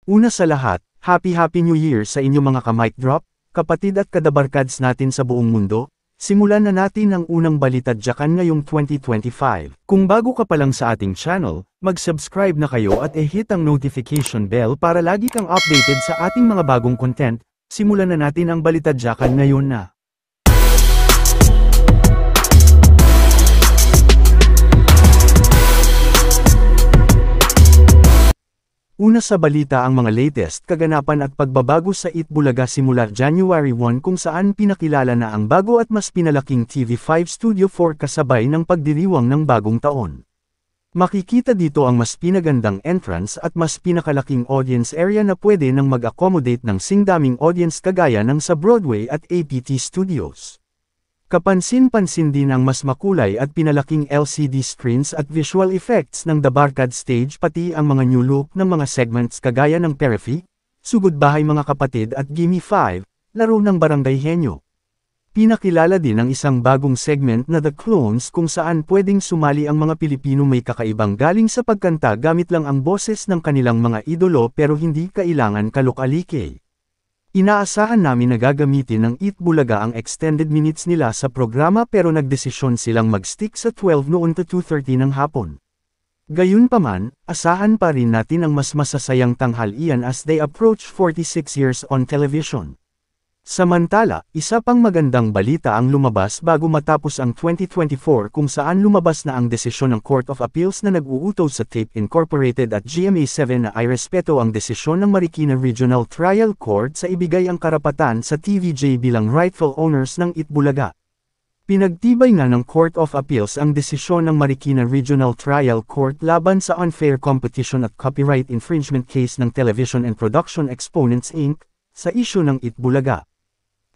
Una sa lahat, Happy New Year sa inyo mga ka-mic drop, kapatid at kadabarkads natin sa buong mundo. Simulan na natin ang unang balitadyakan ngayong 2025. Kung bago ka pa lang sa ating channel, mag-subscribe na kayo at i-hit ang notification bell para lagi kang updated sa ating mga bagong content. Simulan na natin ang balitadyakan ngayon na. Una sa balita ang mga latest kaganapan at pagbabago sa Itbulaga simula January 1 kung saan pinakilala na ang bago at mas pinalaking TV5 Studio 4 kasabay ng pagdiriwang ng bagong taon. Makikita dito ang mas pinagandang entrance at mas pinakalaking audience area na pwede nang mag-accommodate ng singdaming audience kagaya ng sa Broadway at APT Studios. Kapansin-pansin din ang mas makulay at pinalaking LCD screens at visual effects ng The Barkad Stage pati ang mga new look ng mga segments kagaya ng Periphery, Sugod Bahay Mga Kapatid at Gimme 5, Laro ng Barangay Henyo. Pinakilala din ang isang bagong segment na The Clones kung saan pwedeng sumali ang mga Pilipino may kakaibang galing sa pagkanta gamit lang ang boses ng kanilang mga idolo pero hindi kailangan kalok-alike. Inaasahan namin na gagamitin ng Itbulaga ang extended minutes nila sa programa pero nagdesisyon silang mag-stick sa 12 noon to 2:30 ng hapon. Gayunpaman, asahan pa rin natin ang mas masasayang tanghalian as they approach 46 years on television. Samantala, isa pang magandang balita ang lumabas bago matapos ang 2024 kung saan lumabas na ang desisyon ng Court of Appeals na nag-uutos sa Tape Incorporated at GMA7 na irespeto ang desisyon ng Marikina Regional Trial Court sa ibigay ang karapatan sa TVJ bilang rightful owners ng Itbulaga. Pinagtibay nga ng Court of Appeals ang desisyon ng Marikina Regional Trial Court laban sa unfair competition at copyright infringement case ng Television and Production Exponents Inc. sa isyu ng Itbulaga.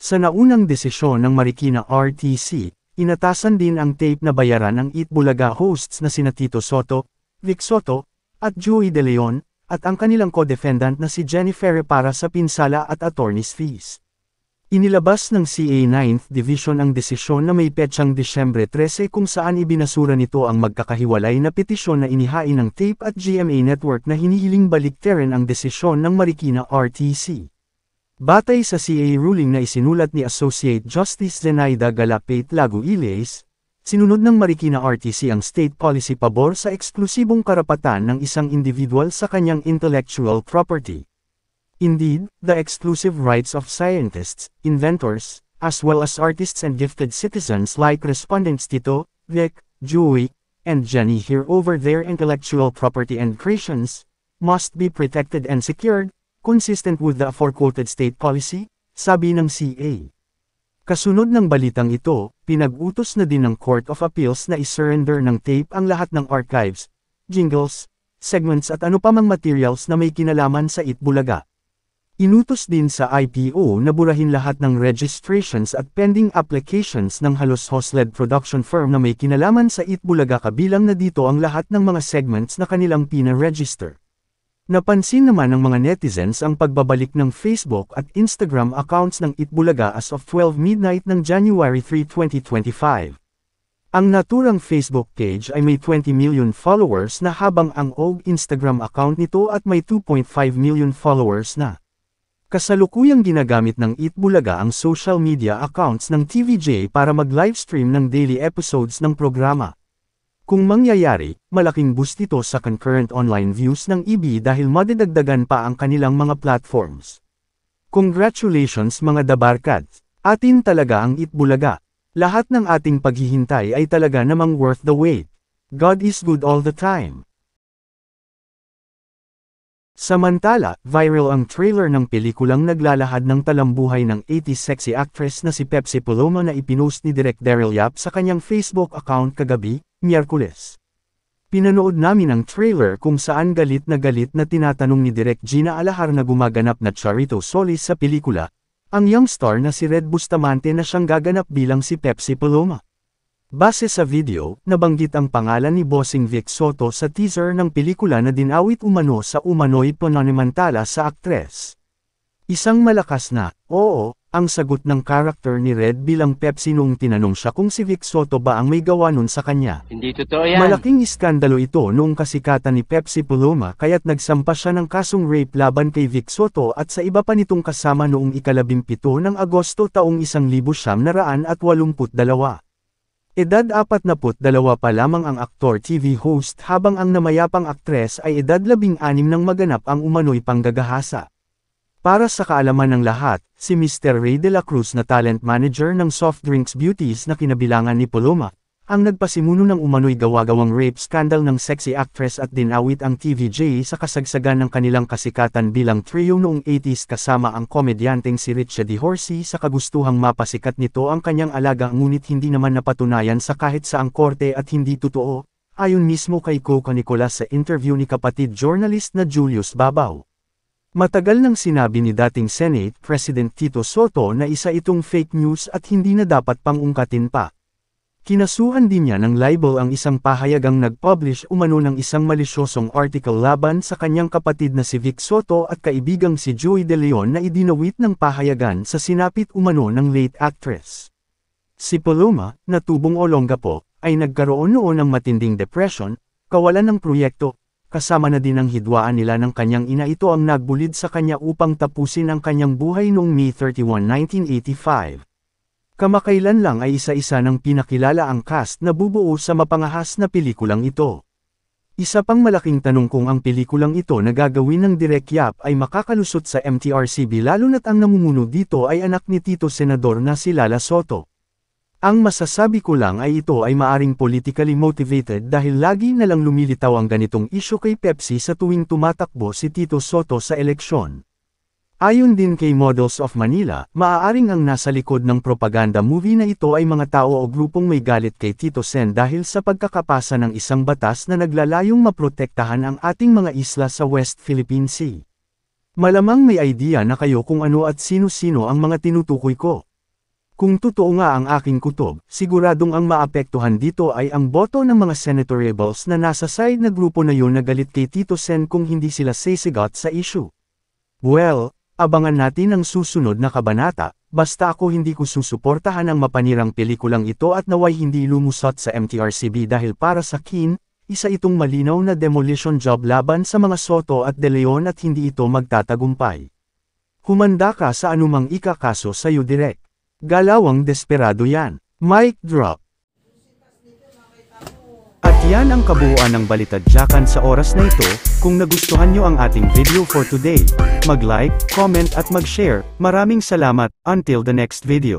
Sa naunang desisyon ng Marikina RTC, inatasan din ang tape na bayaran ang Itbulaga hosts na sina Tito Soto, Vic Soto, at Joey De Leon, at ang kanilang co-defendant na si Jennifer para sa pinsala at attorney's fees. Inilabas ng CA 9th Division ang desisyon na may petsang Disyembre 13 kung saan ibinasura nito ang magkakahiwalay na petisyon na inihain ng tape at GMA Network na hinihiling baliktarin ang desisyon ng Marikina RTC. Batay sa CA ruling na isinulat ni Associate Justice Zenaida Galapate Lagu-Iles, sinunod ng Marikina RTC ang state policy pabor sa eksklusibong karapatan ng isang individual sa kanyang intellectual property. Indeed, the exclusive rights of scientists, inventors, as well as artists and gifted citizens like respondents Tito, Vic, Joey, and Jenny here over their intellectual property and creations, must be protected and secured, consistent with the aforequoted state policy, sabi ng CA. Kasunod ng balitang ito, pinag-utos na din ng Court of Appeals na isurrender ng tape ang lahat ng archives, jingles, segments at ano pa mang materials na may kinalaman sa Itbulaga. Inutos din sa IPO na burahin lahat ng registrations at pending applications ng halos host-led production firm na may kinalaman sa Itbulaga kabilang na dito ang lahat ng mga segments na kanilang pina-register. Napansin naman ng mga netizens ang pagbabalik ng Facebook at Instagram accounts ng Itbulaga as of 12 midnight ng January 3, 2025. Ang naturang Facebook page ay may 20 million followers na habang ang OG Instagram account nito at may 2.5 million followers na. Kasalukuyang ginagamit ng Itbulaga ang social media accounts ng TVJ para mag-livestream ng daily episodes ng programa. Kung mangyayari, malaking boost ito sa concurrent online views ng EB dahil madidagdagan pa ang kanilang mga platforms. Congratulations mga dabarkads! Atin talaga ang Itbulaga. Lahat ng ating paghihintay ay talaga namang worth the wait. God is good all the time. Samantala, viral ang trailer ng pelikulang naglalahad ng talambuhay ng 80s sexy actress na si Pepsi Paloma na ipinost ni Direk Daryl Yap sa kanyang Facebook account kagabi, Miyerkules. Pinanood namin ang trailer kung saan galit na tinatanong ni Direk Gina Alahar na gumaganap na Charito Solis sa pelikula, ang young star na si Red Bustamante na siyang gaganap bilang si Pepsi Paloma. Base sa video, nabanggit ang pangalan ni Bossing Vic Soto sa teaser ng pelikula na dinawit umano sa umano'y pananimantala sa aktres. Isang malakas na, oo, Ang sagot ng karakter ni Red bilang Pepsi noong tinanong siya kung si Vic Soto ba ang may gawa nun sa kanya. Hindi totoo yan. Malaking iskandalo ito noong kasikatan ni Pepsi Paloma kaya't nagsampa siya ng kasong rape laban kay Vic Soto at sa iba pa nitong kasama noong ika-17 ng Agosto taong 1982. Edad 42 pa lamang ang aktor TV host habang ang namayapang aktres ay edad 16 nang maganap ang umano'y panggagahasa. Para sa kaalaman ng lahat, si Mr. Ray de la Cruz na talent manager ng Soft Drinks Beauties na kinabilangan ni Paloma, ang nagpasimuno ng umano'y gawa-gawang rape scandal ng sexy actress at dinawit ang TVJ sa kasagsagan ng kanilang kasikatan bilang trio noong 80s kasama ang komedyanteng si Richie DeHorsey sa kagustuhang mapasikat nito ang kanyang alaga ngunit hindi naman napatunayan sa kahit saang korte at hindi totoo, ayon mismo kay Coco Nicolas sa interview ni kapatid journalist na Julius Babaw. Matagal nang sinabi ni dating Senate President Tito Soto na isa itong fake news at hindi na dapat pang ungkatin pa. Kinasuhan din niya ng libel ang isang pahayagang nag-publish umano ng isang malisyosong article laban sa kanyang kapatid na si Vic Soto at kaibigang si Joey De Leon na idinawit ng pahayagan sa sinapit umano ng late actress. Si Paloma, na tubong Olongapo, ay nagkaroon noon ng matinding depression, kawalan ng proyekto, kasama na din ang hidwaan nila ng kanyang ina. Ito ang nagbulid sa kanya upang tapusin ang kanyang buhay noong May 31, 1985. Kamakailan lang ay isa-isa ng pinakilala ang cast na bubuo sa mapangahas na pelikulang ito. Isa pang malaking tanong kung ang pelikulang ito na gagawin ng Direk Yap ay makakalusot sa MTRCB lalo na't ang namumuno dito ay anak ni Tito Senador na si Lala Soto. Ang masasabi ko lang ay ito ay maaring politically motivated dahil lagi na lang lumilitaw ang ganitong isyu kay Pepsi sa tuwing tumatakbo si Tito Soto sa eleksyon. Ayon din kay Models of Manila, maaaring ang nasa likod ng propaganda movie na ito ay mga tao o grupong may galit kay Tito Sen dahil sa pagkakapasa ng isang batas na naglalayong maprotektahan ang ating mga isla sa West Philippine Sea. Malamang may idea na kayo kung ano at sino-sino ang mga tinutukoy ko. Kung totoo nga ang aking kutob, siguradong ang maapektuhan dito ay ang boto ng mga Senator Rebels na nasa side na grupo na yun na galit kay Tito Sen kung hindi sila sisigot sa issue. Well, abangan natin ang susunod na kabanata, basta ako hindi ko susuportahan ang mapanirang pelikulang ito at naway hindi lumusot sa MTRCB dahil para sa akin, isa itong malinaw na demolition job laban sa mga Soto at De Leon at hindi ito magtatagumpay. Humanda ka sa anumang ikakaso sa iyo direct. Galawang desperado yan. Mic drop. At yan ang kabuuan ng Balitadyakan sa oras na ito. Kung nagustuhan nyo ang ating video for today, mag-like, comment at mag-share. Maraming salamat. Until the next video.